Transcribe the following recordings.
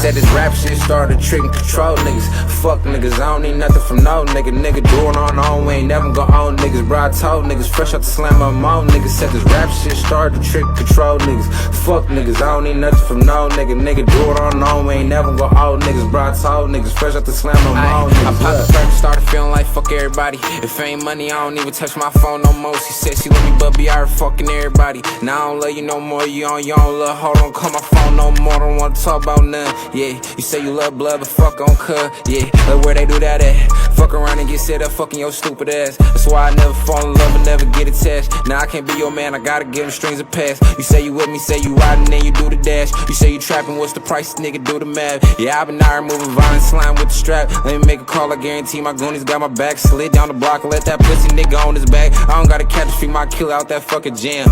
Said this rap shit started to trick and control niggas. Fuck niggas, I don't need nothing from no nigga. Nigga doing on our own, we ain't never gon' own niggas. Bro, I told niggas fresh out the slam on my own niggas. Said this rap shit started to trick and control niggas. Fuck niggas, I don't need nothing from no nigga. Nigga do it on our own, we ain't never gon' own niggas. Bro, I told niggas fresh out the slam on my own niggas. I popped the perk, started feeling like fuck everybody. If ain't money, I don't even touch my phone no more. She said she love me, but be out fucking everybody. Now I don't love you no more, you on your own love. Hold on, call my phone no more, don't wanna talk about nothing. Yeah, you say you love blood, but fuck on cut. Yeah, look where they do that at. Fuck around and get set up fucking your stupid ass. That's why I never fall in love and never get attached. Now I can't be your man, I gotta give them strings of pass. You say you with me, say you riding, then you do the dash. You say you trapping, what's the price, nigga, do the math. Yeah, I been out here moving violent slime with the strap. Let me make a call, I guarantee my goonies got my back. Slid down the block and let that pussy nigga on his back. I don't gotta catch street my killer out that fucking jam.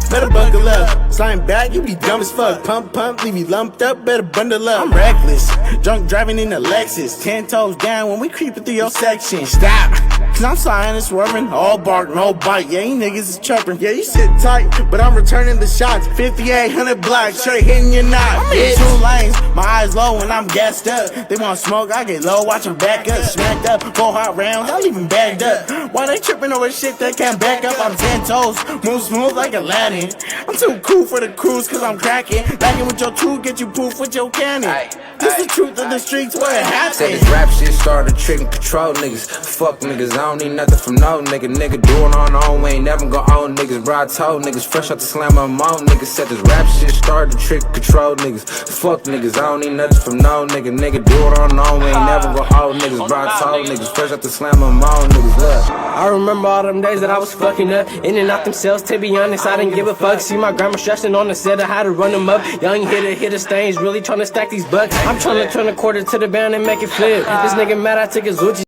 Better buckle up, slime back, you be dumb as fuck. Pump, leave you lumped up, better bundle up. I'm reckless, drunk driving in a Lexus. 10 toes down when we creeping through your section. Stop, cause I'm sliding and swerving, all bark, no bite. Yeah, you niggas is chirping. Yeah, you sit tight, but I'm returning the shots. 5800 blocks, straight hitting your knot. I'm in 2 lanes, my eyes low when I'm gassed up. They want smoke, I get low, watch them back up. Smacked up, 4 hot rounds, I leave them bagged up. Why they tripping over shit that can't back up? I'm 10 toes, move smooth like Aladdin. I'm too cool for the cruise cause I'm cracking. Backing with your tool, get you proof with your cannon. This the truth of the streets where it happens. Said this rap shit started to trick and control niggas. Fuck niggas, I don't need nothing from no nigga. Nigga doing on our own, we ain't never gon' own niggas. Bro, I told niggas fresh out the slam on my own niggas. Said this rap shit started to trick and control niggas. Fuck niggas, I don't need nothing from no nigga. Nigga do it on our own, we ain't never gon' own niggas. Bro, I told niggas fresh out the slam on my own niggas. Look, I remember all them days that I was fucking up, in and out them cells. To be honest, I didn't give a fuck. See my grandma stressing on the set of how to run them up. Young hitter stains, really trying to stack these bucks. I'm trying to turn a quarter to the band and make it flip. This nigga mad I took his Gucci.